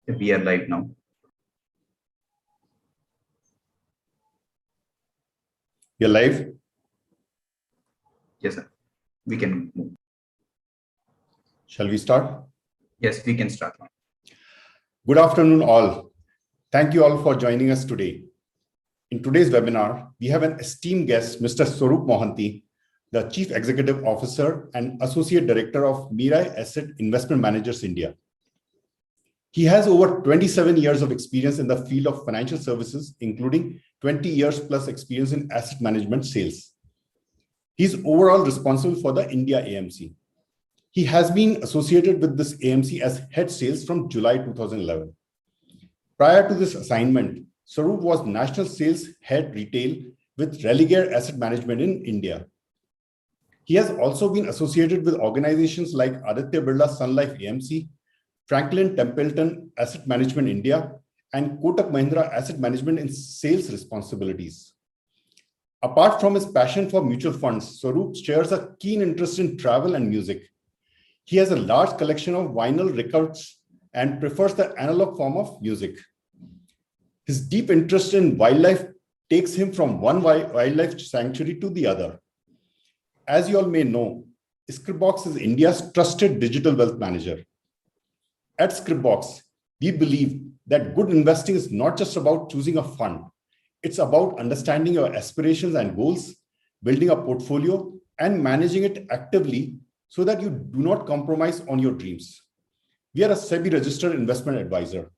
We are live now. You're live? Yes, sir. We can move. Shall we start? Yes, we can start now. Good afternoon, all. Thank you all for joining us today. In today's webinar, we have an esteemed guest, Mr. Swarup Mohanty, the Chief Executive Officer and Associate Director of Mirae Asset Investment Managers India. He has over 27 years of experience in the field of financial services, including 20 years plus experience in asset management sales. He's overall responsible for the India AMC. He has been associated with this AMC as head sales from July 2011. Prior to this assignment, Swarup was National Sales Head Retail with Religare Asset Management in India. He has also been associated with organizations like Aditya Birla Sun Life AMC, Franklin Templeton Asset Management India, and Kotak Mahindra Asset Management in sales responsibilities. Apart from his passion for mutual funds, Swarup shares a keen interest in travel and music. He has a large collection of vinyl records and prefers the analog form of music. His deep interest in wildlife takes him from one wildlife sanctuary to the other. As you all may know, Scripbox is India's trusted digital wealth manager. At Scripbox, we believe that good investing is not just about choosing a fund. It's about understanding your aspirations and goals, building a portfolio, and managing it actively so that you do not compromise on your dreams. We are a SEBI-registered investment advisor.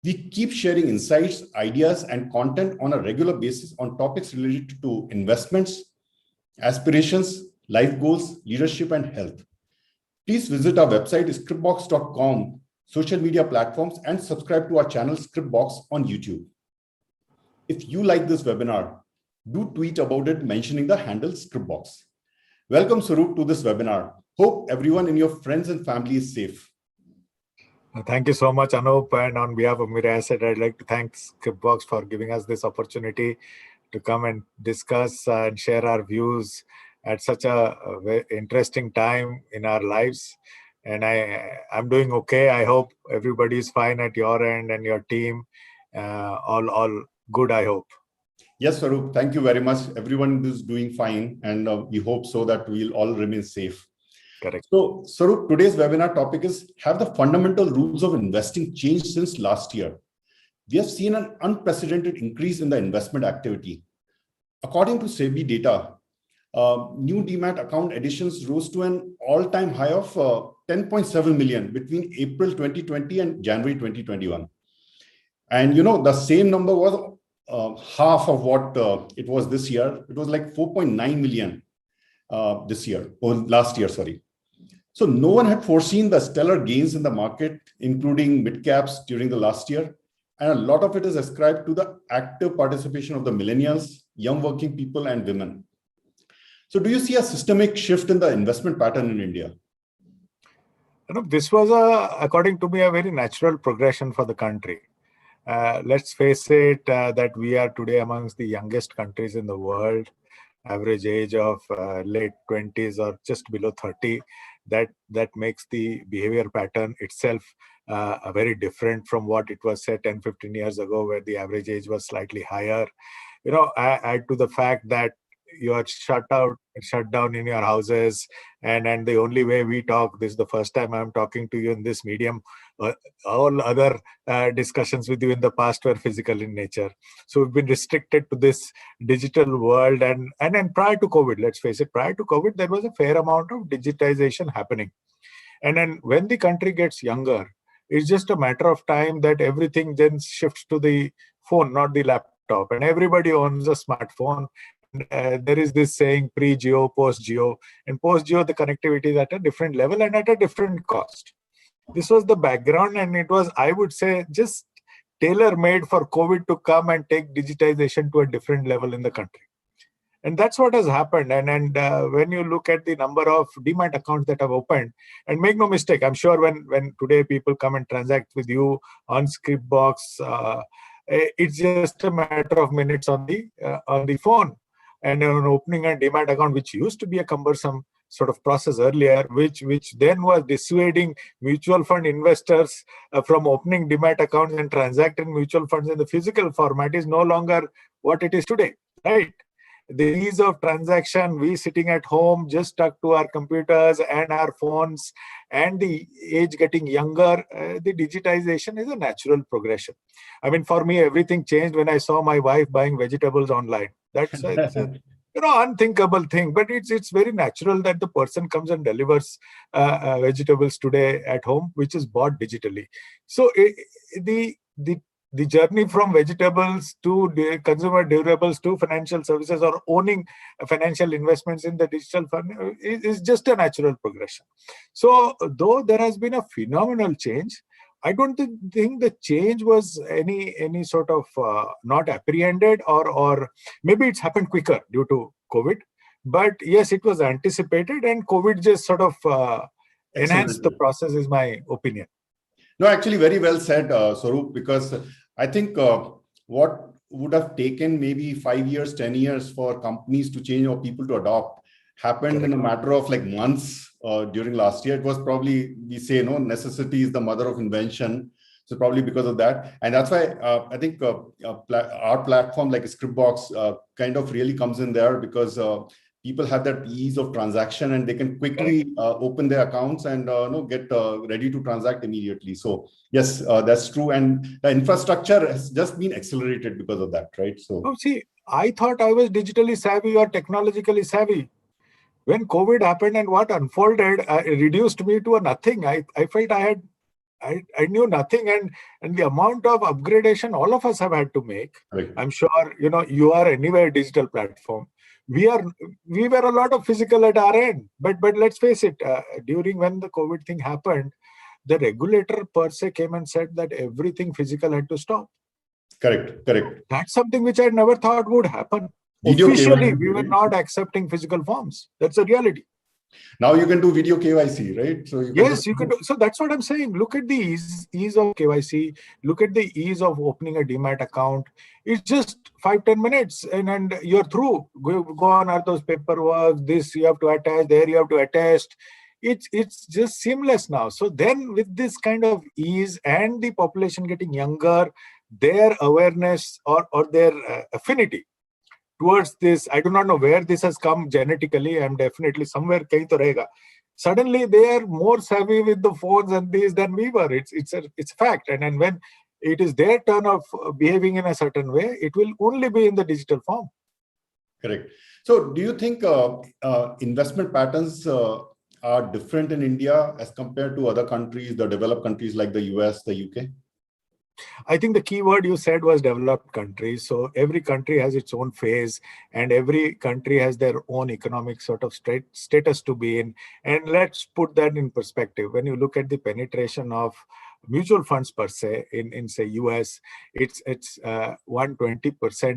We keep sharing insights, ideas, and content on a regular basis on topics related to investments, aspirations, life goals, leadership, and health. Please visit our website, scripbox.com, social media platforms, and subscribe to our channel, Scripbox, on YouTube. If you like this webinar, do tweet about it mentioning the handle Scripbox. Welcome, Swarup, to this webinar. Hope everyone in your friends and family is safe. Thank you so much, Anup. And on behalf of Mirae Asset, I'd like to thank Scripbox for giving us this opportunity to come and discuss and share our views at such a very interesting time in our lives. And I'm doing okay. I hope everybody is fine at your end and your team. All good, I hope. Yes, Swarup, thank you very much. Everyone is doing fine, and we hope so that we'll all remain safe. Correct. So, Swarup, today's webinar topic is, have the fundamental rules of investing changed since last year? We have seen an unprecedented increase in the investment activity. According to SEBI data, new Demat account additions rose to an all-time high of 10.7 million between April 2020 and January 2021. And the same number was half of what it was this year. It was like 4.9 million this year, or last year, sorry. So no one had foreseen the stellar gains in the market, including mid-caps during the last year. And a lot of it is ascribed to the active participation of the millennials, young working people, and women. So do you see a systemic shift in the investment pattern in India? This was, according to me, a very natural progression for the country. Let's face it, that we are today amongst the youngest countries in the world, average age of late 20s or just below 30. That makes the behavior pattern itself very different from what it was, say, 10, 15 years ago, where the average age was slightly higher. Add to the fact that you are shut down in your houses, and the only way we talk, this is the first time I'm talking to you in this medium. All other discussions with you in the past were physical in nature. So we've been restricted to this digital world, and prior to COVID, let's face it, prior to COVID, there was a fair amount of digitization happening. And then when the country gets younger, it's just a matter of time that everything then shifts to the phone, not the laptop, and everybody owns a smartphone. There is this saying, pre-geo, post-geo, and post-geo, the connectivity is at a different level and at a different cost. This was the background, and it was, I would say, just tailor-made for COVID to come and take digitization to a different level in the country. And that's what has happened. And when you look at the number of Demat accounts that have opened, and make no mistake, I'm sure when today people come and transact with you on Scripbox, it's just a matter of minutes on the phone. And opening a Demat account, which used to be a cumbersome sort of process earlier, which then was dissuading mutual fund investors from opening demat accounts and transacting mutual funds in the physical format, is no longer what it is today, right? The ease of transaction, we sitting at home, just stuck to our computers and our phones, and the age getting younger, the digitization is a natural progression. I mean, for me, everything changed when I saw my wife buying vegetables online. That's it's a unthinkable thing, but it's very natural that the person comes and delivers vegetables today at home, which is bought digitally. So the journey from vegetables to consumer durables to financial services, or owning financial investments in the digital fund, is just a natural progression. So though there has been a phenomenal change, I don't think the change was any sort of not apprehended, or maybe it's happened quicker due to COVID. But yes, it was anticipated, and COVID just sort of enhanced the process, is my opinion. No, actually, very well said, Swarup, because I think what would have taken maybe 5 years, 10 years for companies to change or people to adopt happened in a matter of like months during last year. It was probably, we say, necessity is the mother of invention. So probably because of that. And that's why I think our platform like Scripbox kind of really comes in there, because people have that ease of transaction and they can quickly open their accounts and get ready to transact immediately. So yes, that's true. And the infrastructure has just been accelerated because of that, right? So see, I thought I was digitally savvy or technologically savvy. When COVID happened and what unfolded reduced me to a nothing. I felt I knew nothing, and the amount of upgradation all of us have had to make. Right. I'm sure you are anywhere digital platform. We were a lot of physical at our end, but let's face it. During when the COVID thing happened, the regulator per se came and said that everything physical had to stop. Correct. That's something which I never thought would happen. Officially, we were not accepting physical forms. That's a reality. Now you can do video KYC, right? So you can do. So that's what I'm saying. Look at the ease of KYC. Look at the ease of opening a demat account. It's just 5-10 minutes, and you're through. Go on are those paperwork. This you have to attach. There you have to attest. It's just seamless now. So then, with this kind of ease and the population getting younger, their awareness or their affinity towards this, I do not know where this has come genetically. I'm definitely somewhere kahin to rahega. Suddenly they are more savvy with the phones and these than we were. It's a fact. And when it is their turn of behaving in a certain way, it will only be in the digital form. Correct. So do you think investment patterns are different in India as compared to other countries, the developed countries like the US, the UK? I think the key word you said was developed countries. So every country has its own phase, and every country has their own economic sort of status to be in. And let's put that in perspective. When you look at the penetration of mutual funds per se in say US, it's 120%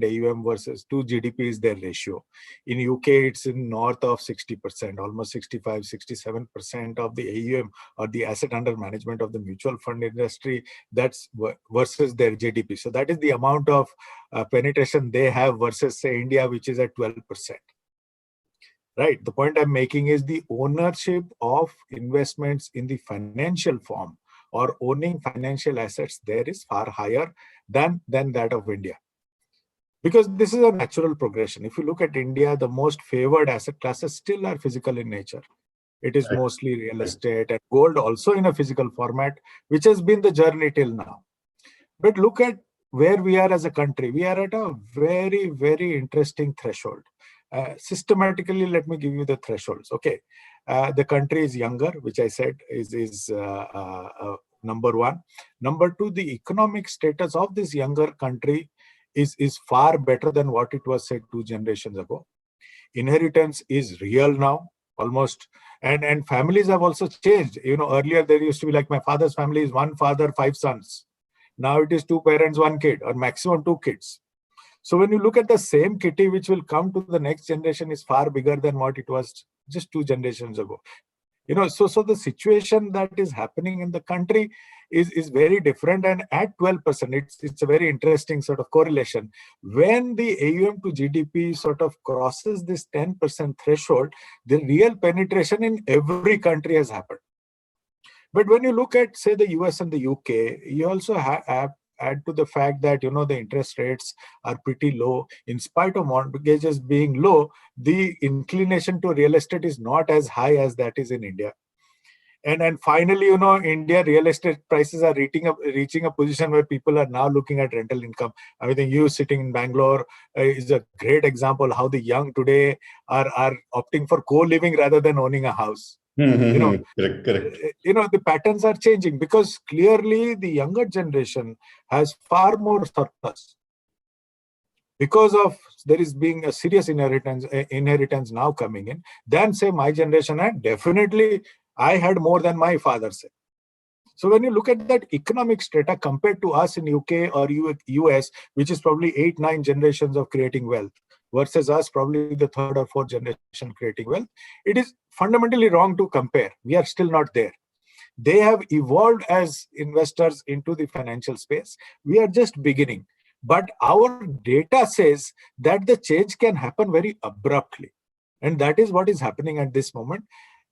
AUM versus 2 GDP is their ratio. In UK, it's in north of 60%, almost 65-67% of the AUM or the asset under management of the mutual fund industry, that's versus their GDP. So that is the amount of penetration they have versus say India, which is at 12%. Right. The point I'm making is the ownership of investments in the financial form or owning financial assets there is far higher than that of India. Because this is a natural progression. If you look at India, the most favored asset classes still are physical in nature. It is mostly real estate and gold also in a physical format, which has been the journey till now. But look at where we are as a country. We are at a very, very interesting threshold. Systematically, let me give you the thresholds. Okay. The country is younger, which I said is number one. Number two, the economic status of this younger country is far better than what it was, say, 2 generations ago. Inheritance is real now, almost. And families have also changed. Earlier there used to be like my father's family is 1 father, 5 sons. Now it is 2 parents, 1 kid, or maximum 2 kids. So when you look at the same kitty which will come to the next generation is far bigger than what it was just 2 generations ago. So the situation that is happening in the country is very different. And at 12%, it's a very interesting sort of correlation. When the AUM to GDP sort of crosses this 10% threshold, the real penetration in every country has happened. But when you look at, say, the US and the UK, you also add to the fact that, the interest rates are pretty low. In spite of mortgages being low, the inclination to real estate is not as high as that is in India. And finally, India real estate prices are reaching a position where people are now looking at rental income. I think you sitting in Bangalore is a great example how the young today are opting for co-living rather than owning a house. Correct. The patterns are changing because clearly the younger generation has far more surplus because of there is being a serious inheritance now coming in than, say, my generation had. Definitely I had more than my father said. So when you look at that economic strata compared to us in UK or US, which is probably 8-9 generations of creating wealth, versus us probably the third or fourth generation creating wealth, it is fundamentally wrong to compare. We are still not there. They have evolved as investors into the financial space. We are just beginning. But our data says that the change can happen very abruptly. And that is what is happening at this moment.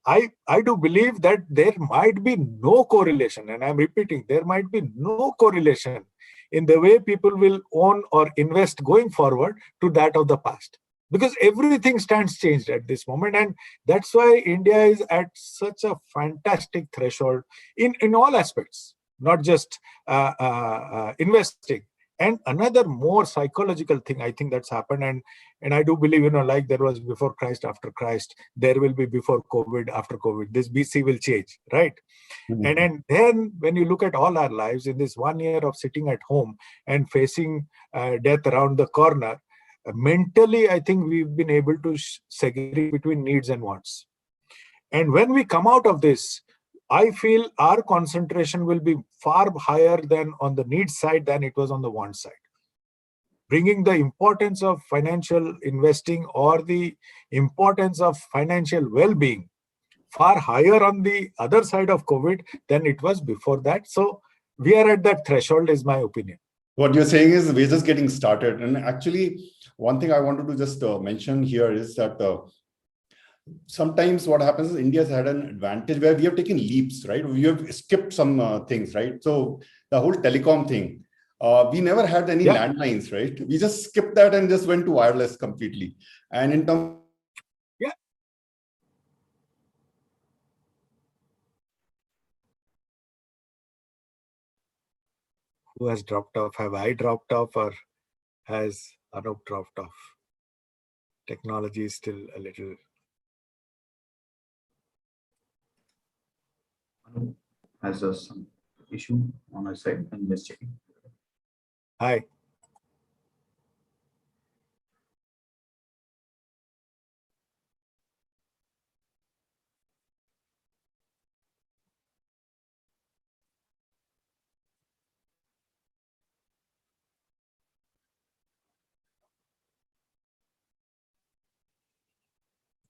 I do believe that there might be no correlation, and I'm repeating, there might be no correlation in the way people will own or invest going forward to that of the past. Because everything stands changed at this moment. And that's why India is at such a fantastic threshold in all aspects, not just investing. And another more psychological thing I think that's happened, and I do believe, like there was before Christ, after Christ, there will be before COVID, after COVID. This BC will change, right? Mm-hmm. And then when you look at all our lives in this 1 year of sitting at home and facing death around the corner, mentally, I think we've been able to segregate between needs and wants. And when we come out of this, I feel our concentration will be far higher than on the need side than it was on the want side. Bringing the importance of financial investing or the importance of financial well-being far higher on the other side of COVID than it was before that. So we are at that threshold, is my opinion. What you're saying is we're just getting started. And actually, one thing I wanted to just mention here is that sometimes what happens is India's had an advantage where we have taken leaps, right? We have skipped some things, right? So the whole telecom thing, we never had any landlines, right? We just skipped that and just went to wireless completely. And in terms who has dropped off? Have I dropped off or has Anup dropped off? Technology is still a little... Anup has some issue on our side. I'm just checking. Hi.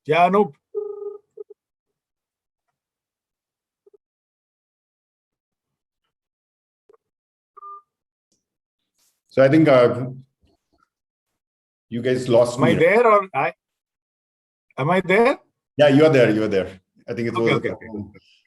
Yeah, Anup. So I think you guys lost me. Am I there or am I there? Yeah, you are there. You are there. I think it was. Okay.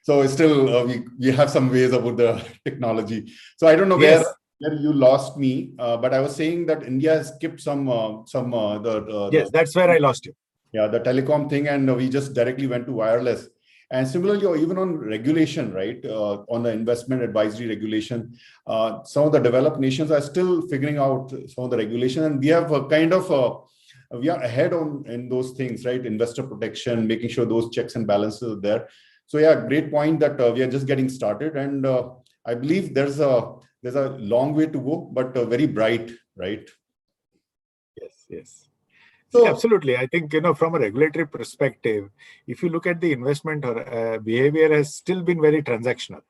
So still, we have some ways about the technology. So I don't know where you lost me, but I was saying that India has skipped yes, that's where I lost you. Yeah, the telecom thing, and we just directly went to wireless. And similarly, or even on regulation, right, on the investment advisory regulation, some of the developed nations are still figuring out some of the regulation, and we have we are ahead in those things, right? Investor protection, making sure those checks and balances are there. So yeah, great point that we are just getting started, and I believe there's a long way to go, but very bright, right? Yes. So, absolutely. I think, from a regulatory perspective, if you look at the investment behavior has still been very transactional.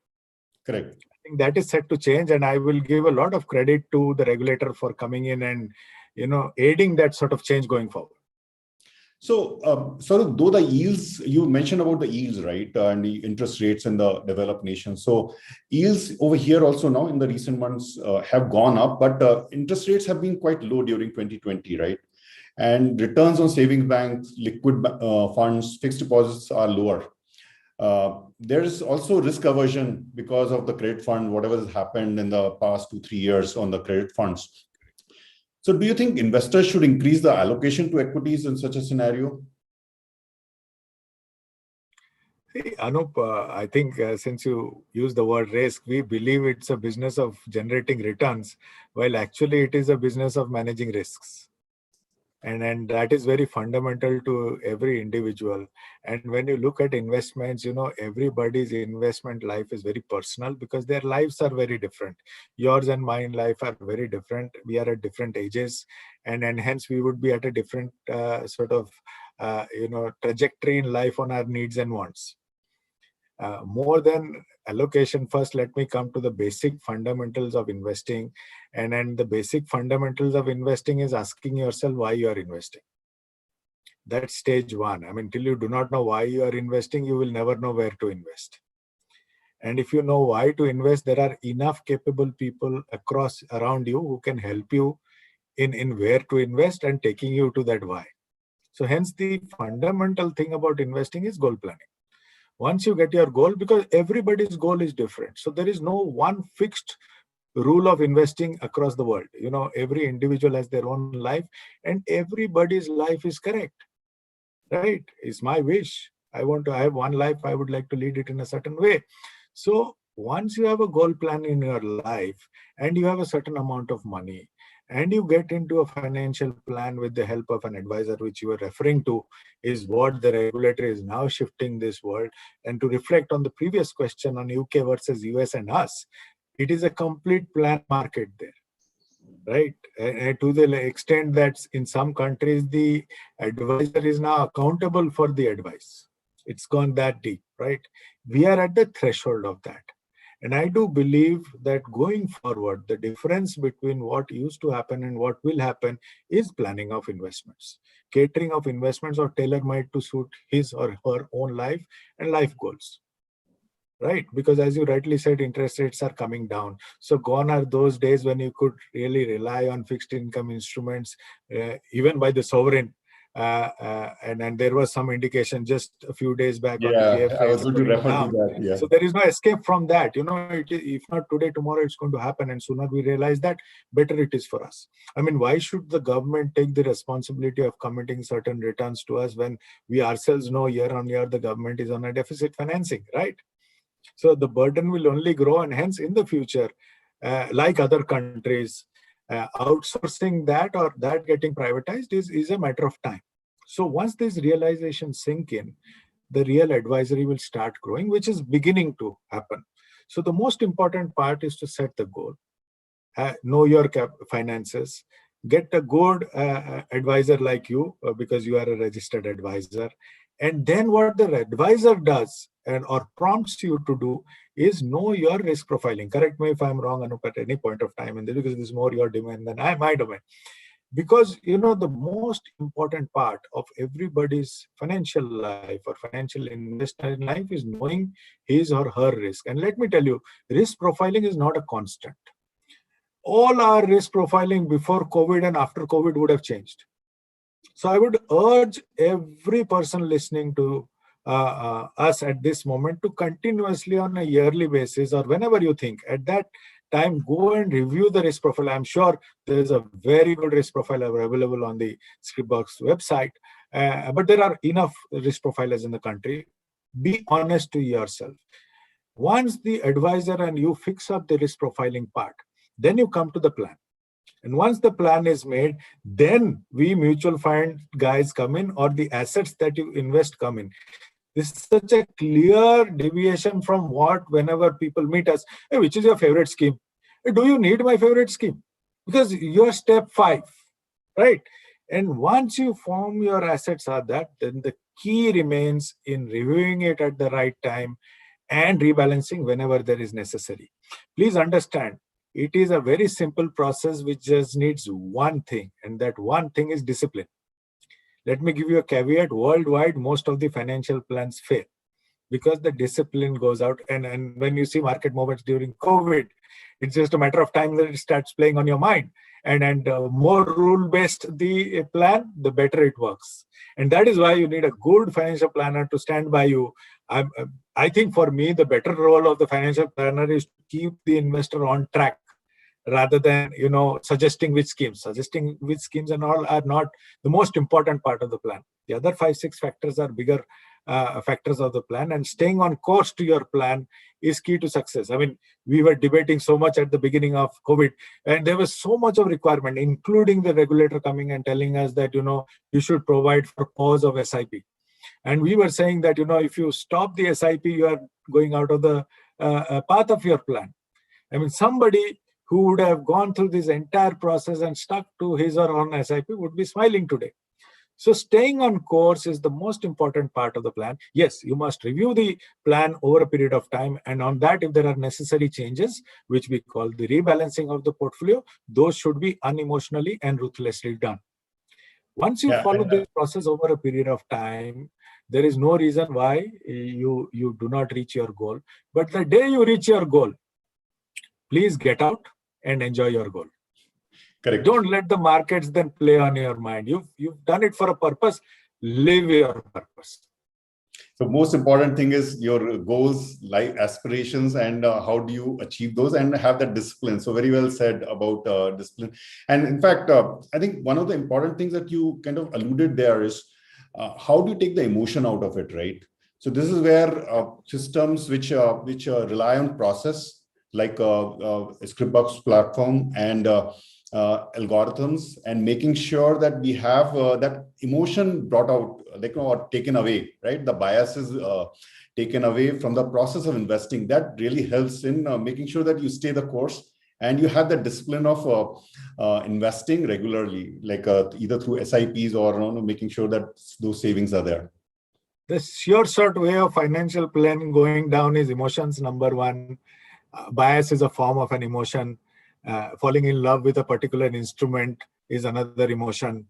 Correct. I think that is set to change, and I will give a lot of credit to the regulator for coming in and, aiding that sort of change going forward. So though the yields, you mentioned about the yields, right? And the interest rates in the developed nations. So yields over here also now in the recent months have gone up, but interest rates have been quite low during 2020, right? And returns on savings banks, liquid funds, fixed deposits are lower. There is also risk aversion because of the credit fund, whatever has happened in the past 2-3 years on the credit funds. So do you think investors should increase the allocation to equities in such a scenario? See, Anup, I think since you use the word risk, we believe it's a business of generating returns, while actually it is a business of managing risks. And that is very fundamental to every individual. And when you look at investments, everybody's investment life is very personal because their lives are very different. Yours and mine life are very different. We are at different ages, and hence we would be at a different trajectory in life on our needs and wants. More than allocation, first let me come to the basic fundamentals of investing. And then the basic fundamentals of investing is asking yourself why you are investing. That's stage one. I mean, till you do not know why you are investing, you will never know where to invest. And if you know why to invest, there are enough capable people around you who can help you in where to invest and taking you to that why. So hence the fundamental thing about investing is goal planning. Once you get your goal, because everybody's goal is different. So there is no one fixed rule of investing across the world. Every individual has their own life and everybody's life is correct. Right? It's my wish. I want to have one life. I would like to lead it in a certain way. So once you have a goal plan in your life and you have a certain amount of money, and you get into a financial plan with the help of an advisor, which you were referring to, is what the regulator is now shifting this world. And to reflect on the previous question on UK versus US and us, it is a complete plan market there, right? And to the extent that in some countries, the advisor is now accountable for the advice. It's gone that deep, right? We are at the threshold of that. And I do believe that going forward, the difference between what used to happen and what will happen is planning of investments, catering of investments or tailor-made to suit his or her own life and life goals. Right? Because as you rightly said, interest rates are coming down. So gone are those days when you could really rely on fixed income instruments, even by the sovereign. And there was some indication just a few days back on GF I was rates going to going refer down. to that. Yeah. So there is no escape from that. If not today, tomorrow it's going to happen. And sooner we realize that, better it is for us. I mean, why should the government take the responsibility of committing certain returns to us when we ourselves know year on year the government is on a deficit financing, right? So the burden will only grow, and hence in the future, like other countries, outsourcing that or that getting privatized is a matter of time. So once these realizations sink in, the real advisory will start growing, which is beginning to happen. So the most important part is to set the goal, know your finances, get a good advisor like you because you are a registered advisor. And then what the advisor does or prompts you to do is know your risk profiling. Correct me if I'm wrong, Anup, at any point of time, and because this is more your domain than my domain. Because, the most important part of everybody's financial life or financial investor in life is knowing his or her risk. And let me tell you, risk profiling is not a constant. All our risk profiling before COVID and after COVID would have changed. So I would urge every person listening to us at this moment to continuously on a yearly basis or whenever you think at that time, go and review the risk profile. I'm sure there is a very good risk profile available on the Scripbox website, but there are enough risk profilers in the country. Be honest to yourself. Once the advisor and you fix up the risk profiling part, then you come to the plan. And once the plan is made, then we mutual fund guys come in or the assets that you invest come in. This is such a clear deviation from what whenever people meet us, hey, which is your favorite scheme? Hey, do you need my favorite scheme? Because you're step 5, right? And once you form your assets are that, then the key remains in reviewing it at the right time and rebalancing whenever there is necessary. Please understand, it is a very simple process which just needs one thing, and that one thing is discipline. Let me give you a caveat. Worldwide, most of the financial plans fail because the discipline goes out. And when you see market movements during COVID, it's just a matter of time that it starts playing on your mind. And more rule-based the plan, the better it works. And that is why you need a good financial planner to stand by you. I think for me, the better role of the financial planner is to keep the investor on track rather than, suggesting which schemes. Suggesting which schemes and all are not the most important part of the plan. The other 5-6 factors are bigger factors of the plan, and staying on course to your plan is key to success. I mean, we were debating so much at the beginning of COVID, and there was so much of requirement, including the regulator coming and telling us that, you should provide for pause of SIP. And we were saying that, if you stop the SIP, you are going out of the path of your plan. I mean, somebody who would have gone through this entire process and stuck to his or her SIP would be smiling today. So staying on course is the most important part of the plan. Yes, you must review the plan over a period of time. And on that, if there are necessary changes, which we call the rebalancing of the portfolio, those should be unemotionally and ruthlessly done. Once you follow this process over a period of time, there is no reason why you do not reach your goal. But the day you reach your goal, please get out and enjoy your goal. Correct. Don't let the markets then play on your mind. You've done it for a purpose. Live your purpose. So most important thing is your goals, life aspirations, and how do you achieve those and have that discipline. So very well said about discipline. And in fact, I think one of the important things that you kind of alluded there is how do you take the emotion out of it, right? So this is where systems which rely on process, like a Scripbox platform and algorithms, and making sure that we have that emotion brought out, or taken away, right? The bias is taken away from the process of investing. That really helps in making sure that you stay the course and you have the discipline of investing regularly, like either through SIPs or making sure that those savings are there. The sure short way of financial planning going down is emotions, number one. Bias is a form of an emotion. Falling in love with a particular instrument is another emotion.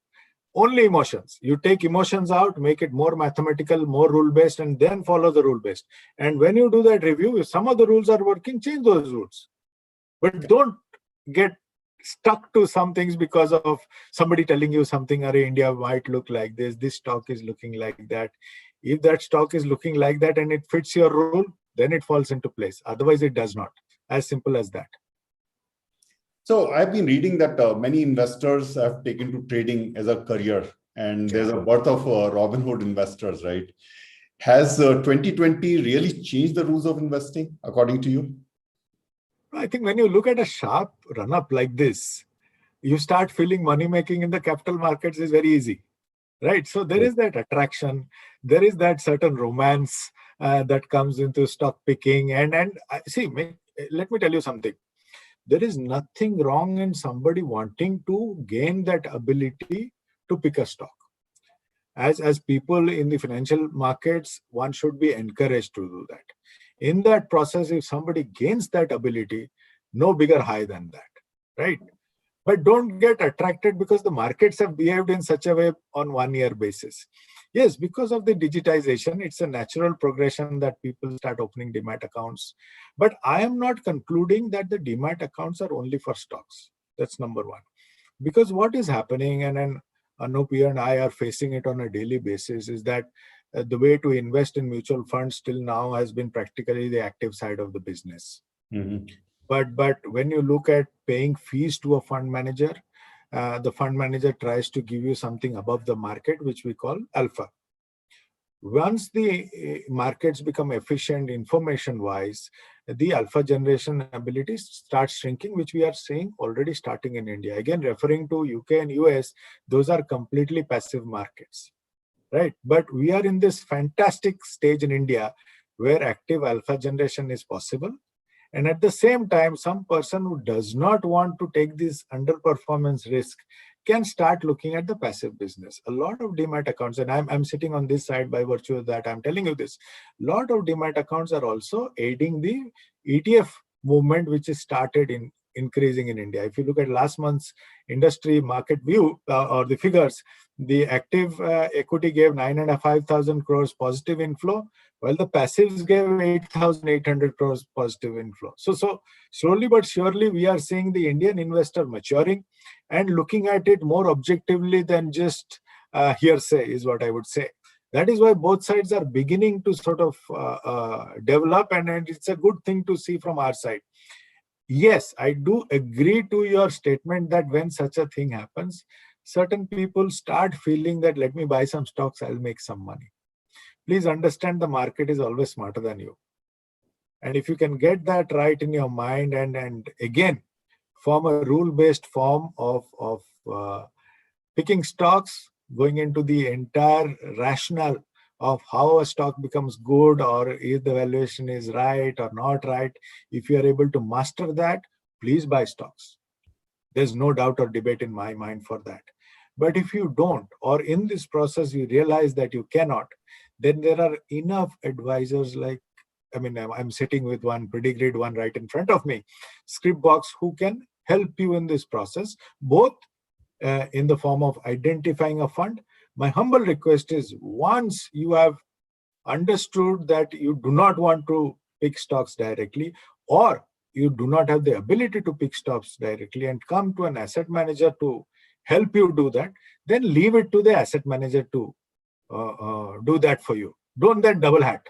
Only emotions. You take emotions out, make it more mathematical, more rule-based, and then follow the rule-based. And when you do that review, if some of the rules are working, change those rules. But don't get stuck to some things because of somebody telling you something, India might look like this stock is looking like that. If that stock is looking like that and it fits your rule, then it falls into place. Otherwise, it does not. As simple as that. So I've been reading that many investors have taken to trading as a career, and there's a birth of Robin Hood investors, right? Has 2020 really changed the rules of investing, according to you? I think when you look at a sharp run-up like this, you start feeling money making in the capital markets is very easy, right? So there is that attraction, there is that certain romance that comes into stock picking. And see, let me tell you something. There is nothing wrong in somebody wanting to gain that ability to pick a stock. As people in the financial markets, one should be encouraged to do that. In that process, if somebody gains that ability, no bigger high than that, right? But don't get attracted because the markets have behaved in such a way on 1 year basis. Yes, because of the digitization, it's a natural progression that people start opening demat accounts. But I am not concluding that the demat accounts are only for stocks. That's number one. Because what is happening, and Anup and I are facing it on a daily basis, is that the way to invest in mutual funds till now has been practically the active side of the business. Mm-hmm. But when you look at paying fees to a fund manager, the fund manager tries to give you something above the market, which we call alpha. Once the markets become efficient information-wise, the alpha generation ability starts shrinking, which we are seeing already starting in India. Again, referring to UK and US, those are completely passive markets, right? But we are in this fantastic stage in India where active alpha generation is possible. And at the same time, some person who does not want to take this underperformance risk can start looking at the passive business. A lot of demat accounts, and I'm sitting on this side by virtue of that I'm telling you this, a lot of demat accounts are also aiding the ETF movement, which is started in increasing in India. If you look at last month's industry market view or the figures, The active equity gave 9,500 crores positive inflow, while the passives gave 8,800 crores positive inflow. So slowly but surely, we are seeing the Indian investor maturing and looking at it more objectively than just hearsay, is what I would say. That is why both sides are beginning to sort of develop, and it's a good thing to see from our side. Yes, I do agree to your statement that when such a thing happens, certain people start feeling that let me buy some stocks, I'll make some money. Please understand the market is always smarter than you. And if you can get that right in your mind and again, form a rule-based form of picking stocks, going into the entire rationale of how a stock becomes good or if the valuation is right or not right. If you are able to master that, please buy stocks. There's no doubt or debate in my mind for that. But if you don't, or in this process you realize that you cannot, then there are enough advisors like, I'm sitting with one Pedigree one right in front of me, Scripbox, who can help you in this process, both in the form of identifying a fund. My humble request is, once you have understood that you do not want to pick stocks directly, or you do not have the ability to pick stocks directly and come to an asset manager to help you do that, then leave it to the asset manager to do that for you. Don't that double hat,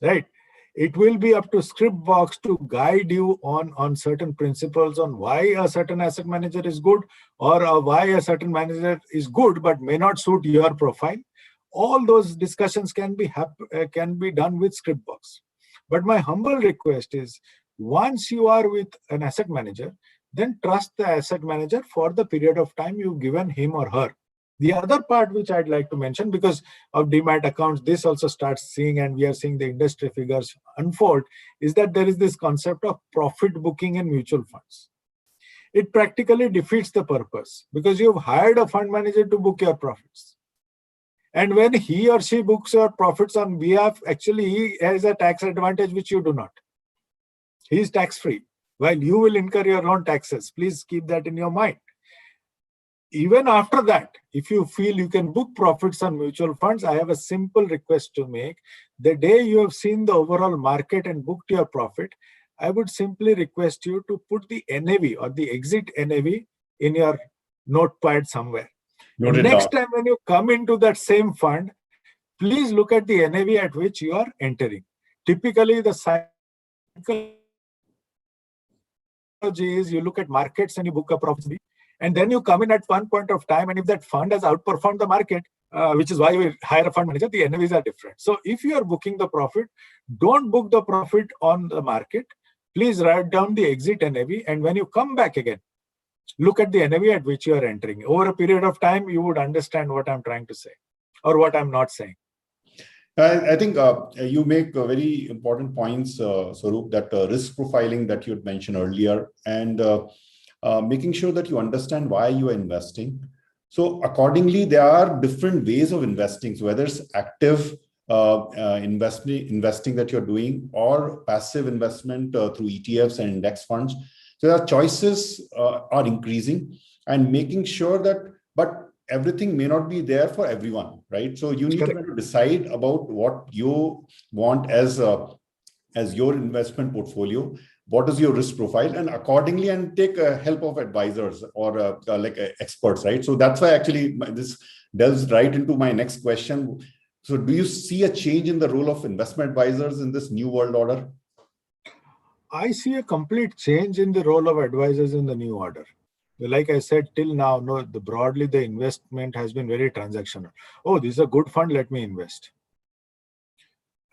right? It will be up to Scriptbox to guide you on certain principles on why a certain asset manager is good, or why a certain manager is good but may not suit your profile. All those discussions can be done with Scriptbox. But my humble request is, once you are with an asset manager, then trust the asset manager for the period of time you've given him or her. The other part which I'd like to mention, because of demat accounts, this also starts seeing, and we are seeing the industry figures unfold, is that there is this concept of profit booking in mutual funds. It practically defeats the purpose, because you've hired a fund manager to book your profits. And when he or she books your profits on behalf, actually he has a tax advantage which you do not. He is tax-free, while you will incur your own taxes. Please keep that in your mind. Even after that, if you feel you can book profits on mutual funds, I have a simple request to make. The day you have seen the overall market and booked your profit, I would simply request you to put the NAV or the exit NAV in your notepad somewhere. Next time when you come into that same fund, please look at the NAV at which you are entering. Typically, the cycle is you look at markets and you book a profit, and then you come in at one point of time, and if that fund has outperformed the market, which is why you hire a fund manager, the NAVs are different. So if you are booking the profit, don't book the profit on the market. Please write down the exit NAV, and when you come back again, look at the NAV at which you are entering. Over a period of time, you would understand what I'm trying to say or what I'm not saying. I think you make very important points, Swarup, that risk profiling that you had mentioned earlier, and making sure that you understand why you are investing. So accordingly, there are different ways of investing. So whether it's active investing that you're doing, or passive investment through ETFs and index funds. So the choices are increasing, and making sure that, but everything may not be there for everyone, right? So you need to decide about what you want as your investment portfolio, what is your risk profile, and accordingly, and take help of advisors or experts, right? So that's why actually this delves right into my next question. So do you see a change in the role of investment advisors in this new world order? I see a complete change in the role of advisors in the new order. Like I said, till now, broadly the investment has been very transactional. Oh, this is a good fund, let me invest.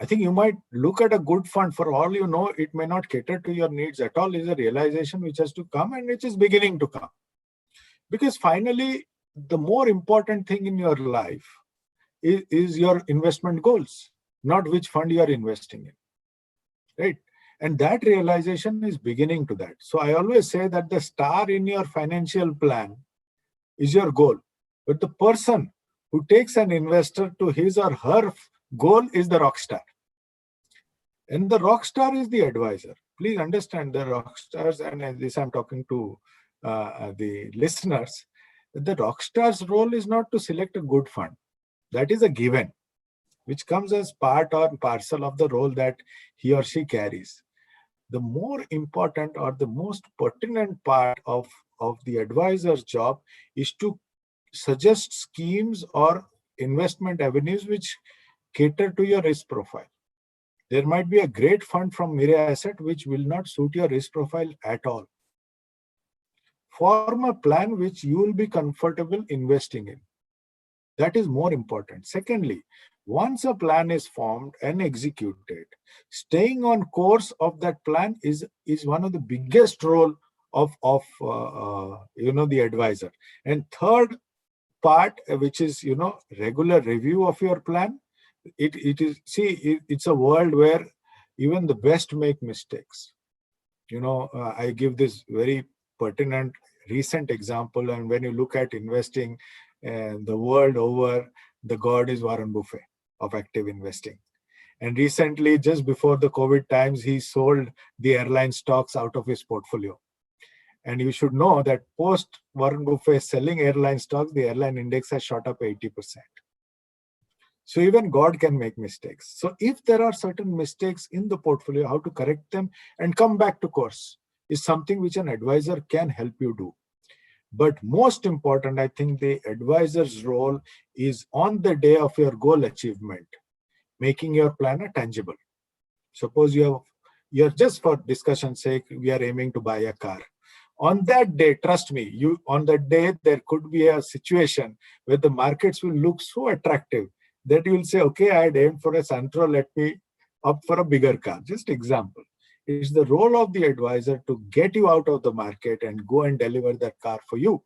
I think you might look at a good fund, for all you know, it may not cater to your needs at all. Is a realization which has to come, and which is beginning to come. Because finally, the more important thing in your life is your investment goals, not which fund you are investing in, right? And that realization is beginning to that. So I always say that the star in your financial plan is your goal. But the person who takes an investor to his or her goal is the rock star. And the rock star is the advisor. Please understand, the rock stars, and this I'm talking to the listeners, The rockstar's role is not to select a good fund. That is a given, which comes as part or parcel of the role that he or she carries. The more important or the most pertinent part of the advisor's job is to suggest schemes or investment avenues which cater to your risk profile. There might be a great fund from Mirae Asset which will not suit your risk profile at all. Form a plan which you will be comfortable investing in. That is more important. Secondly, once a plan is formed and executed, staying on course of that plan is one of the biggest role of the advisor. And third part, which is regular review of your plan. It's a world where even the best make mistakes. I give this very pertinent recent example, and when you look at investing the world over, the god is Warren Buffett of active investing. And recently, just before the COVID times, he sold the airline stocks out of his portfolio. And you should know that post Warren Buffett selling airline stocks, the airline index has shot up 80%. So even God can make mistakes. So if there are certain mistakes in the portfolio, how to correct them and come back to course is something which an advisor can help you do. But most important, I think the advisor's role is on the day of your goal achievement, making your plan tangible. Suppose you're just for discussion's sake, we are aiming to buy a car. On that day, trust me, on that day, there could be a situation where the markets will look so attractive that you will say, okay, I had aimed for a Santro, let me opt for a bigger car. Just example. It's the role of the advisor to get you out of the market and go and deliver that car for you.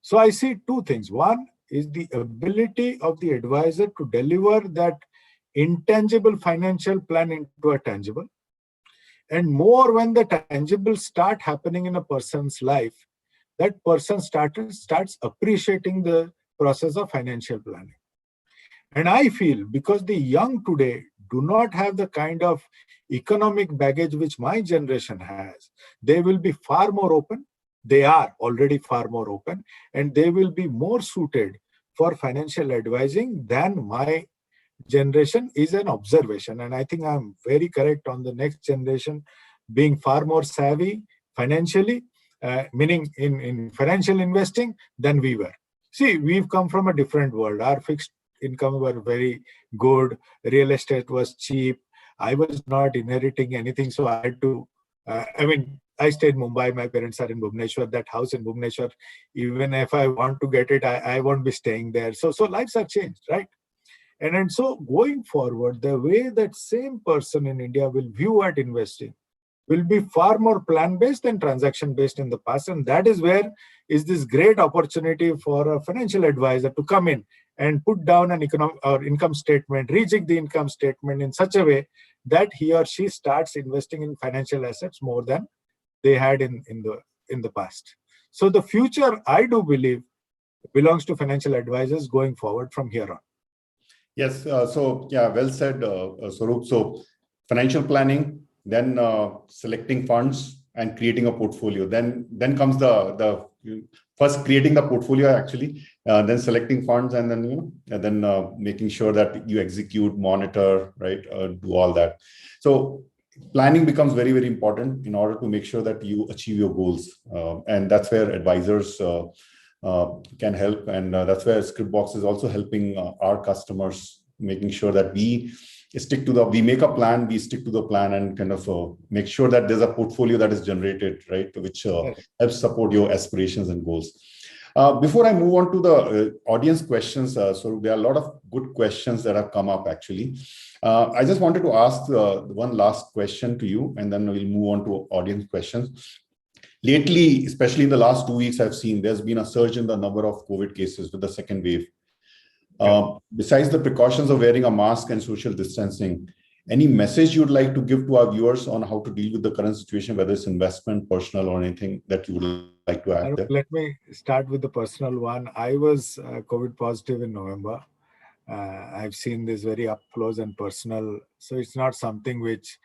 So I see two things. One is the ability of the advisor to deliver that intangible financial plan into a tangible. And more when the tangibles start happening in a person's life, that person starts appreciating the process of financial planning. And I feel because the young today do not have the kind of economic baggage which my generation has, they will be far more open. They are already far more open, and they will be more suited for financial advising than my generation is an observation. And I think I'm very correct on the next generation being far more savvy financially, meaning in financial investing than we were. See, we've come from a different world. Our fixed income were very good. Real estate was cheap. I was not inheriting anything, so I had to, I stayed in Mumbai. My parents are in Bhubaneswar. That house in Bhubaneswar, even if I want to get it, I won't be staying there. So lives are changed, right? And so going forward, the way that same person in India will view at investing will be far more plan-based and transaction-based in the past. And that is where is this great opportunity for a financial advisor to come in and put down an income statement, rejig the income statement in such a way that he or she starts investing in financial assets more than they had in the past. So the future, I do believe, belongs to financial advisors going forward from here on. Yes. Well said, Swarup. So financial planning, then selecting funds and creating a portfolio. Then comes the first creating the portfolio actually, then selecting funds, and then making sure that you execute, monitor, right, do all that. So planning becomes very, very important in order to make sure that you achieve your goals, and that's where advisors can help, and that's where Scripbox is also helping our customers, making sure that we make a plan, we stick to the plan, and kind of make sure that there's a portfolio that is generated, right, which helps support your aspirations and goals. Before I move on to the audience questions, so there are a lot of good questions that have come up actually. I just wanted to ask one last question to you, and then we'll move on to audience questions. Lately, especially in the last 2 weeks, I've seen there's been a surge in the number of COVID cases with the second wave. Besides the precautions of wearing a mask and social distancing, any message you'd like to give to our viewers on how to deal with the current situation, whether it's investment, personal, or anything that you would like to add there? Let me start with the personal one. I was COVID positive in November. I've seen this very up close and personal. So it's not something which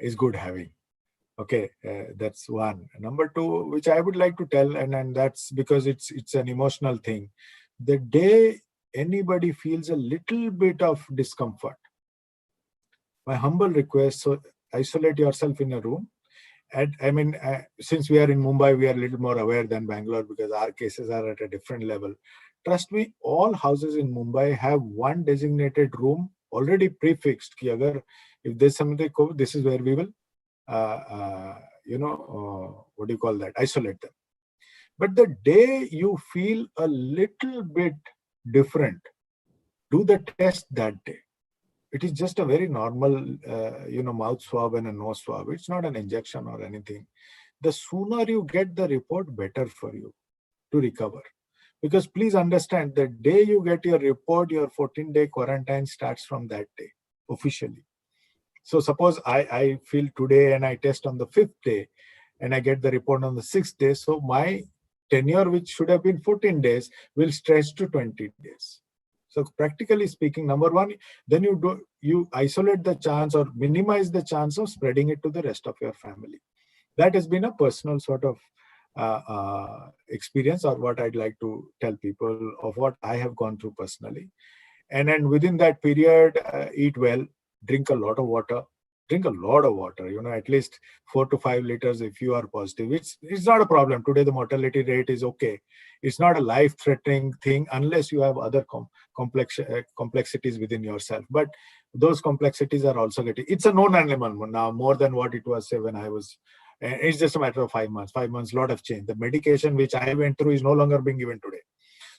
is good having. Okay, that's one. Number two, which I would like to tell, and that's because it's an emotional thing. The day anybody feels a little bit of discomfort, my humble request, so isolate yourself in a room. And I mean, since we are in Mumbai, we are a little more aware than Bangalore because our cases are at a different level. Trust me, all houses in Mumbai have one designated room already prefixed. If there's something, this is where we will, what do you call that? Isolate them. But the day you feel a little bit different, do the test that day. It is just a very normal, mouth swab and a nose swab. It's not an injection or anything. The sooner you get the report, better for you to recover. Because please understand, the day you get your report, your 14-day quarantine starts from that day, officially. So suppose I feel today and I test on the 5th day and I get the report on the 6th day. So my tenure, which should have been 14 days, will stretch to 20 days. So practically speaking, number one, then you isolate the chance or minimize the chance of spreading it to the rest of your family. That has been a personal sort of experience, or what I'd like to tell people of what I have gone through personally. And then within that period, eat well, drink a lot of water. Drink a lot of water, at least 4 to 5 liters if you are positive. It's not a problem. Today, the mortality rate is okay. It's not a life-threatening thing unless you have other complexities within yourself. But those complexities are also getting, it's a known animal now, more than what it was, say, when I was, it's just a matter of 5 months. 5 months, a lot of change. The medication which I went through is no longer being given today.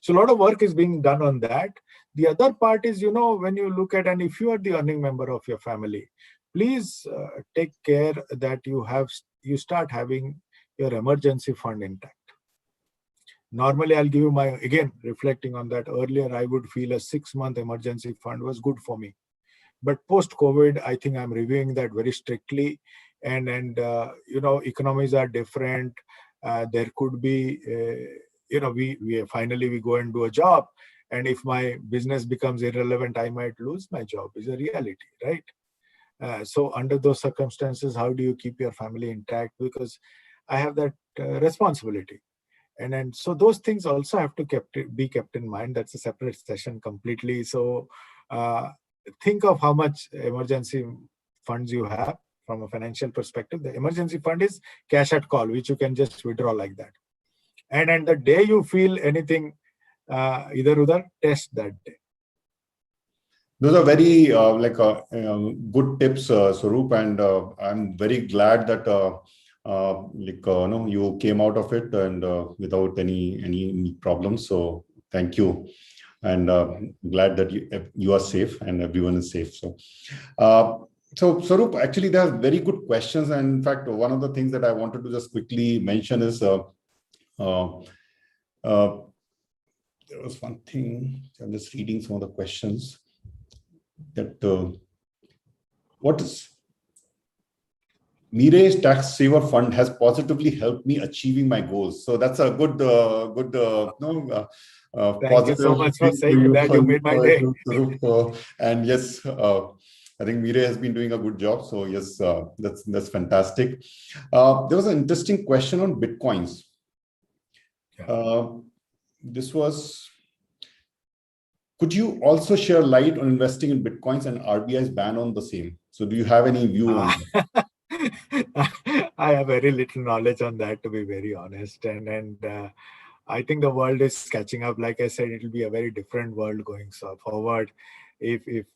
So a lot of work is being done on that. The other part is, when you look at, and if you are the earning member of your family, please take care that you start having your emergency fund intact. Normally, I'll give you again, reflecting on that earlier, I would feel a 6-month emergency fund was good for me. But post-COVID, I think I'm reviewing that very strictly. And economies are different. There could be, we finally go and do a job. And if my business becomes irrelevant, I might lose my job. Is a reality, right? So under those circumstances, how do you keep your family intact? Because I have that responsibility. And then, so those things also have to be kept in mind. That's a separate session completely. So think of how much emergency funds you have from a financial perspective. The emergency fund is cash at call, which you can just withdraw like that. And the day you feel anything, either test that day. Those are very good tips, Swarup, and I'm very glad that you came out of it and without any problems. So thank you, and glad that you are safe and everyone is safe. So Swarup, actually, there are very good questions, and in fact, one of the things that I wanted to just quickly mention is there was one thing. I'm just reading some of the questions. That what is Mirae's tax saver fund has positively helped me achieving my goals. So that's a good Thank you so much for saying that. You made my day. And yes, I think Mirae has been doing a good job. So yes, that's fantastic. There was an interesting question on Bitcoins. Yeah. This was. Could you also share light on investing in Bitcoins and RBI's ban on the same? So do you have any view on that? I have very little knowledge on that, to be very honest. And I think the world is catching up. Like I said, it will be a very different world going forward. If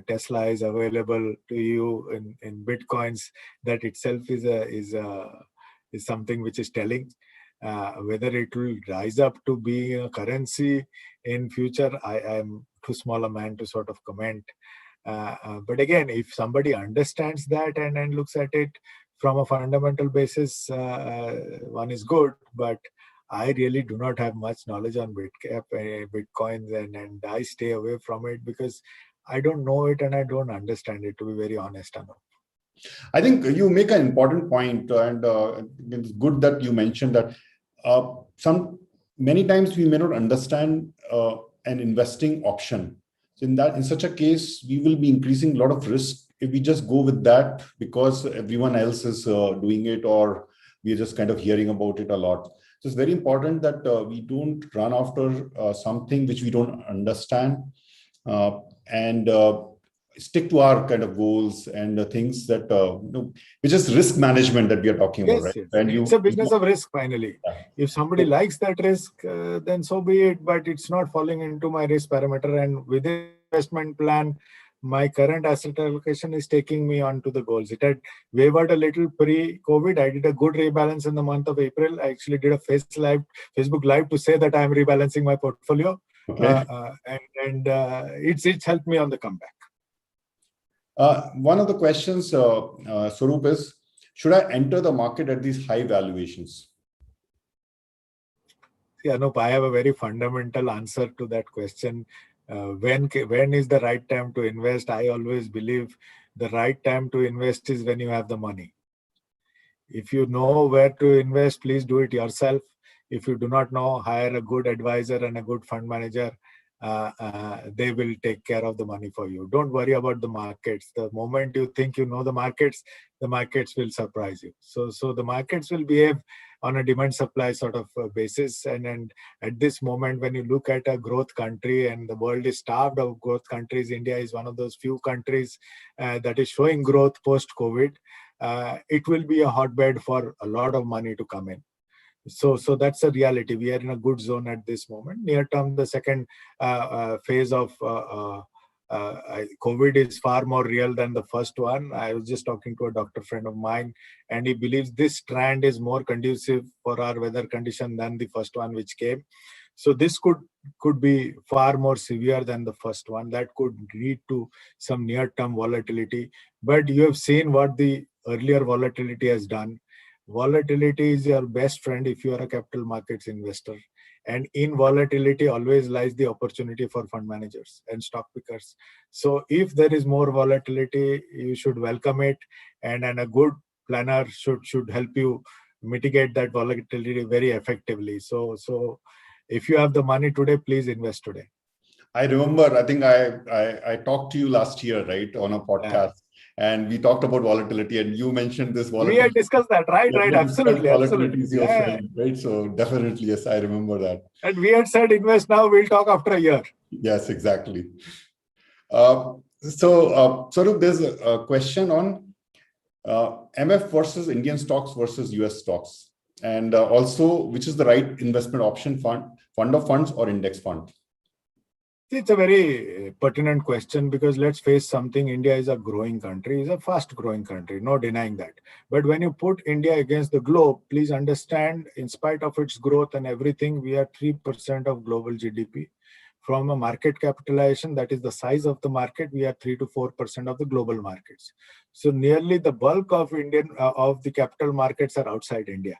Tesla is available to you in Bitcoins, that itself is something which is telling. Whether it will rise up to be a currency in future, I am too small a man to sort of comment. But again, if somebody understands that and looks at it from a fundamental basis, one is good. But I really do not have much knowledge on Bitcoins, and I stay away from it because I don't know it and I don't understand it, to be very honest, Anup. I think you make an important point, and it's good that you mentioned that many times we may not understand an investing option. So in such a case, we will be increasing a lot of risk if we just go with that because everyone else is doing it, or we're just kind of hearing about it a lot. So it's very important that we don't run after something which we don't understand, and stick to our kind of goals and the things that, which is risk management that we are talking about, right? Yes. And It's a business of risk, finally. Yeah. If somebody likes that risk, then so be it, but it's not falling into my risk parameter. And within investment plan, my current asset allocation is taking me on to the goals. It had wavered a little pre-COVID. I did a good rebalance in the month of April. I actually did a Facebook Live to say that I'm rebalancing my portfolio. Okay. It's helped me on the comeback. One of the questions, Swarup, is, should I enter the market at these high valuations? See, Anup, I have a very fundamental answer to that question. When is the right time to invest? I always believe the right time to invest is when you have the money. If you know where to invest, please do it yourself. If you do not know, hire a good advisor and a good fund manager. They will take care of the money for you. Don't worry about the markets. The moment you think you know the markets will surprise you. So the markets will behave on a demand supply sort of basis. And at this moment, when you look at a growth country and the world is starved of growth countries, India is one of those few countries that is showing growth post-COVID. It will be a hotbed for a lot of money to come in. So that's a reality. We are in a good zone at this moment. Near term, the second phase of COVID is far more real than the first one. I was just talking to a doctor friend of mine, and he believes this trend is more conducive for our weather condition than the first one which came. So this could be far more severe than the first one. That could lead to some near-term volatility. But you have seen what the earlier volatility has done. Volatility is your best friend if you are a capital markets investor. And in volatility always lies the opportunity for fund managers and stock pickers. So if there is more volatility, you should welcome it. And a good planner should help you mitigate that volatility very effectively. So if you have the money today, please invest today. I remember, I think I talked to you last year, right, on a podcast. Yeah. And we talked about volatility, and you mentioned this volatility. We had discussed that, right? Yeah, right, absolutely. Volatility is your friend, right? So definitely, yes, I remember that. And we had said invest now, we'll talk after a year. Yes, exactly. So there's a question on MF versus Indian stocks versus US stocks. And also, which is the right investment option, fund of funds or index fund? It's a very pertinent question, because let's face something, India is a growing country, is a fast growing country, no denying that. But when you put India against the globe, please understand, in spite of its growth and everything, we are 3% of global GDP. From a market capitalization, that is the size of the market, we are 3 to 4% of the global markets. So nearly the bulk of of the capital markets are outside India.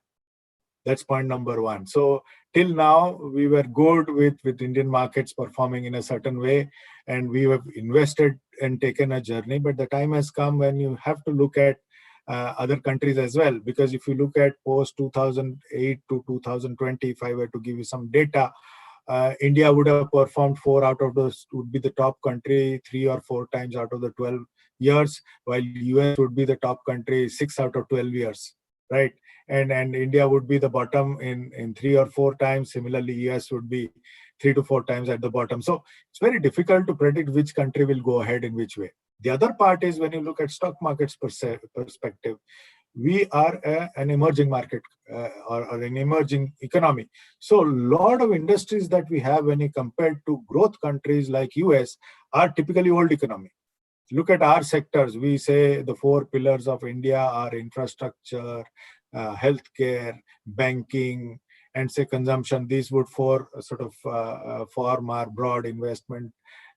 That's point number one. So till now, we were good with Indian markets performing in a certain way, and we have invested and taken a journey. But the time has come when you have to look at other countries as well. Because if you look at post 2008 to 2020, if I were to give you some data, India would have performed 4 out of those, would be the top country 3 or 4 times out of the 12 years, while US would be the top country 6 out of 12 years, right? And India would be the bottom in 3 or 4 times. Similarly, US would be 3 to 4 times at the bottom. So it's very difficult to predict which country will go ahead in which way. The other part is, when you look at stock markets perspective, we are an emerging market or an emerging economy. So a lot of industries that we have, when you compare to growth countries like US, are typically old economy. Look at our sectors. We say the 4 pillars of India are infrastructure, healthcare, banking, and say consumption. These would form our broad investment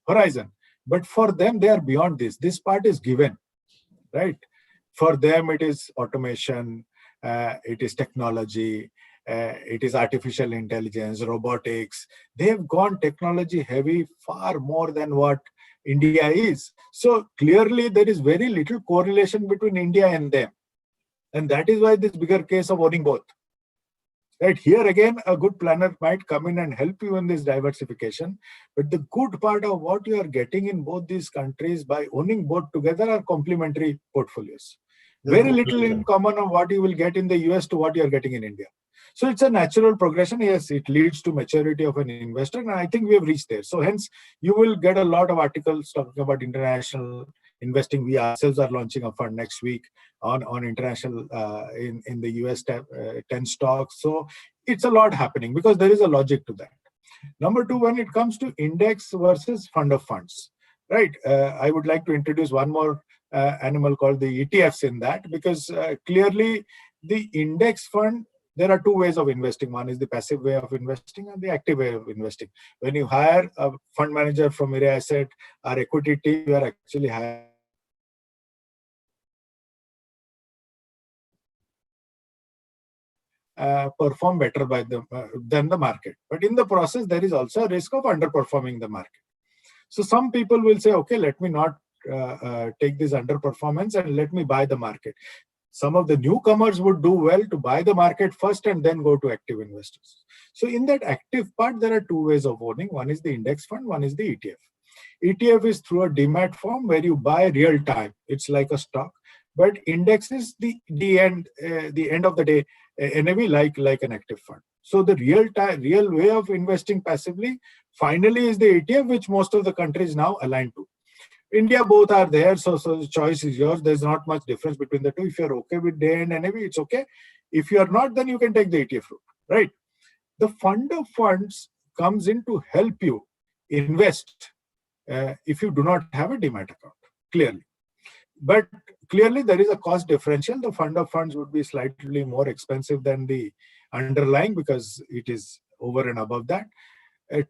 horizon. But for them, they are beyond this. This part is given, right? For them, it is automation, it is technology, it is artificial intelligence, robotics. They have gone technology heavy far more than what India is. So clearly, there is very little correlation between India and them. And that is why this bigger case of owning both. Right here again, a good planner might come in and help you in this diversification. But the good part of what you are getting in both these countries by owning both together are complementary portfolios. Very little in common of what you will get in the US to what you are getting in India. So it's a natural progression. Yes, it leads to maturity of an investor, and I think we have reached there. So hence, you will get a lot of articles talking about international investing. We ourselves are launching a fund next week on international in the US 10 stocks. So it's a lot happening because there is a logic to that. Number two, when it comes to index versus fund of funds, right? I would like to introduce one more animal called the ETFs in that, because clearly the index fund, there are two ways of investing. One is the passive way of investing and the active way of investing. When you hire a fund manager from Mirae Asset, our equity team, you are actually hiring perform better than the market. But in the process, there is also a risk of underperforming the market. So some people will say, okay, let me not take this underperformance and let me buy the market. Some of the newcomers would do well to buy the market first and then go to active investors. So in that active part, there are two ways of owning. One is the index fund, one is the ETF. ETF is through a demat form where you buy real time. It's like a stock. But index is the end of the day NAV like an active fund. So the real way of investing passively finally is the ETF, which most of the countries now align to. India, both are there, so the choice is yours. There's not much difference between the two. If you're okay with day and NAV, it's okay. If you are not, then you can take the ETF route, right? The fund of funds comes in to help you invest if you do not have a demat account, clearly. But clearly, there is a cost differential. The fund of funds would be slightly more expensive than the underlying because it is over and above that.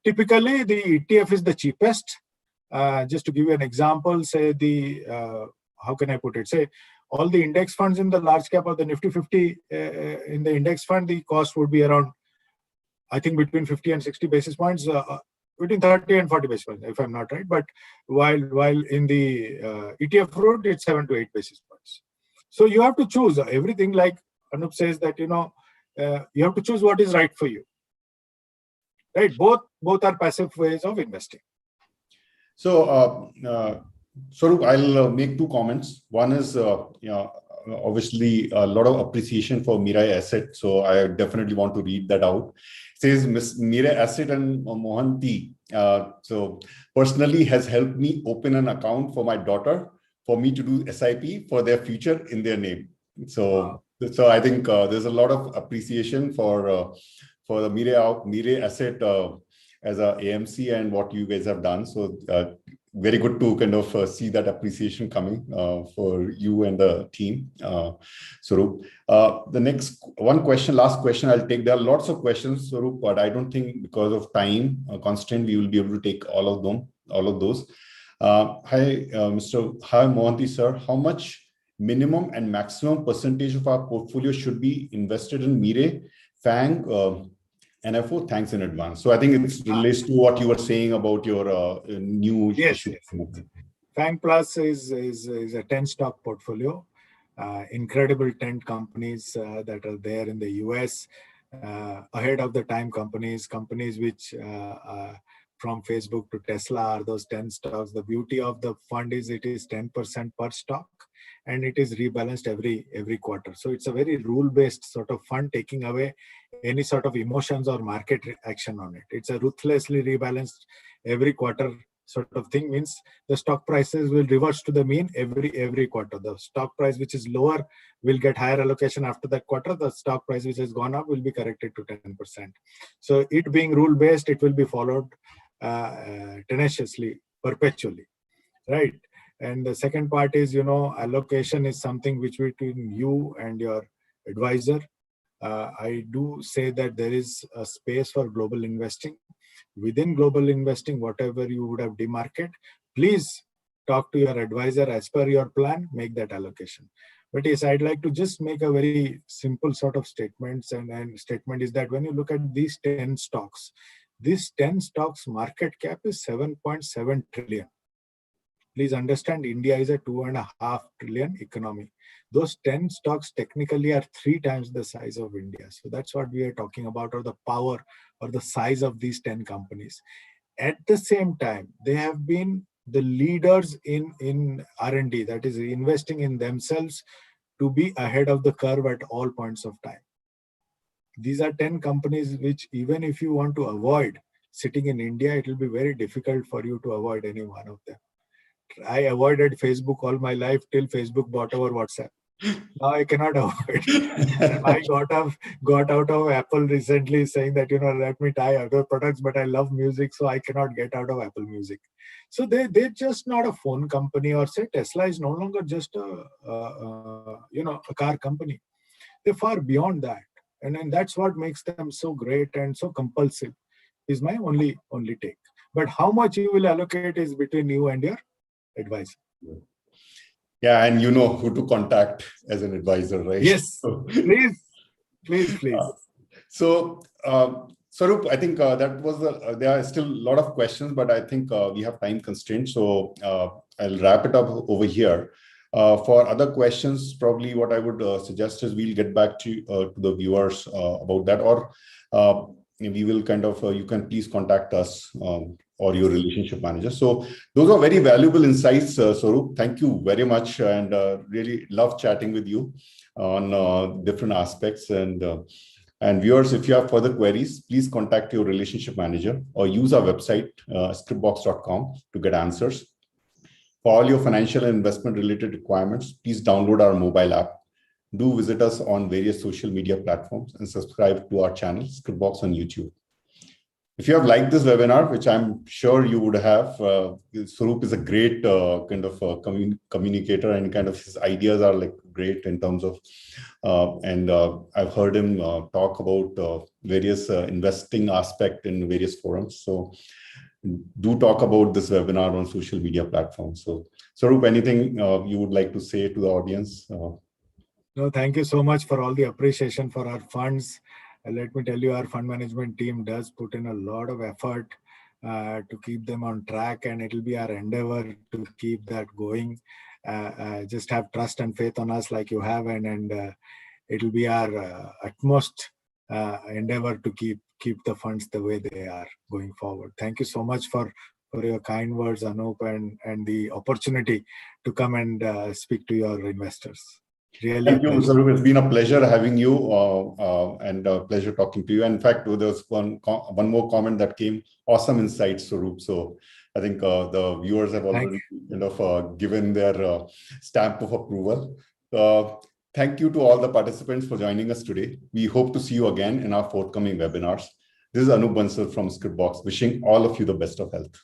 Typically, the ETF is the cheapest. Just to give you an example, say how can I put it? Say all the index funds in the large cap of the Nifty 50 in the index fund, the cost would be around, I think, between 50 and 60 basis points. Between 30 and 40 basis points, if I'm not right. But while in the ETF route, it's 7 to 8 basis points. So you have to choose everything, like Anup says, that you have to choose what is right for you. Right? Both are passive ways of investing. So, Swarup, I'll make two comments. One is, obviously a lot of appreciation for Mirae Asset. So I definitely want to read that out. It says, Ms. Mirae Asset and Mohanty, so personally has helped me open an account for my daughter for me to do SIP for their future in their name. So, so I think there's a lot of appreciation for the Mirae Asset as a AMC and what you guys have done. So very good to kind of see that appreciation coming for you and the team. Swarup, the next last question I'll take. There are lots of questions, Swarup, but I don't think because of time constraint, we will be able to take all of those. Hi, Mohanty, sir. How much minimum and maximum percentage of our portfolio should be invested in Mirae, FANG, NFO? Thanks in advance. So I think it relates to what you were saying about your new issue. Yes. FANG Plus is a 10 stock portfolio. Incredible 10 companies that are there in the US. Ahead of the time companies which from Facebook to Tesla are those 10 stocks. The beauty of the fund is it is 10% per stock and it is rebalanced every quarter. So it's a very rule-based sort of fund, taking away any sort of emotions or market action on it. It's a ruthlessly rebalanced every quarter sort of thing. Means the stock prices will reverse to the mean every quarter. The stock price which is lower will get higher allocation after that quarter. The stock price which has gone up will be corrected to 10%. So it being rule-based, it will be followed tenaciously, perpetually, right? And the second part is, allocation is something which between you and your advisor. I do say that there is a space for global investing. Within global investing, whatever you would have demarcated, please talk to your advisor as per your plan, make that allocation. But yes, I'd like to just make a very simple sort of statements. And statement is that when you look at these 10 stocks, this 10 stocks market cap is 7.7 trillion. Please understand, India is a 2.5 trillion economy. Those 10 stocks technically are 3 times the size of India. So that's what we are talking about, or the power or the size of these 10 companies. At the same time, they have been the leaders in R&D, that is investing in themselves to be ahead of the curve at all points of time. These are 10 companies which, even if you want to avoid sitting in India, it will be very difficult for you to avoid any one of them. I avoided Facebook all my life till Facebook bought over WhatsApp. Now I cannot avoid. I got out of Apple recently, saying that, let me try other products, but I love music, so I cannot get out of Apple Music. So they're just not a phone company, or say Tesla is no longer just a car company. They're far beyond that, and that's what makes them so great and so compulsive. Is my only take. But how much you will allocate is between you and your advisor. Yeah, and you know who to contact as an advisor, right? Yes, please. So, Swarup, I think that was there are still a lot of questions, but I think we have time constraints. So I'll wrap it up over here. For other questions, probably what I would suggest is we'll get back to the viewers about that, or we will kind of, you can please contact us or your relationship manager. So those are very valuable insights, Swarup. Thank you very much, and really love chatting with you on different aspects. And viewers, if you have further queries, please contact your relationship manager or use our website, scripbox.com, to get answers. For all your financial and investment related requirements, please download our mobile app. Do visit us on various social media platforms and subscribe to our channel, Scripbox, on YouTube. If you have liked this webinar, which I'm sure you would have, Swarup is a great kind of communicator, and kind of his ideas are like great in terms of, and I've heard him talk about various investing aspect in various forums. So do talk about this webinar on social media platforms. So Swarup, anything you would like to say to the audience? No, thank you so much for all the appreciation for our funds. Let me tell you, our fund management team does put in a lot of effort to keep them on track, and it will be our endeavor to keep that going. Just have trust and faith on us like you have, and it will be our utmost endeavor to keep the funds the way they are going forward. Thank you so much for your kind words, Anup, and the opportunity to come and speak to your investors. Really. Thank you, Swarup. It's been a pleasure having you and a pleasure talking to you. In fact, there's one more comment that came. Awesome insights, Swarup. So I think the viewers have already kind of given their stamp of approval. Thank you to all the participants for joining us today. We hope to see you again in our forthcoming webinars. This is Anup Bansal from Scripbox, wishing all of you the best of health.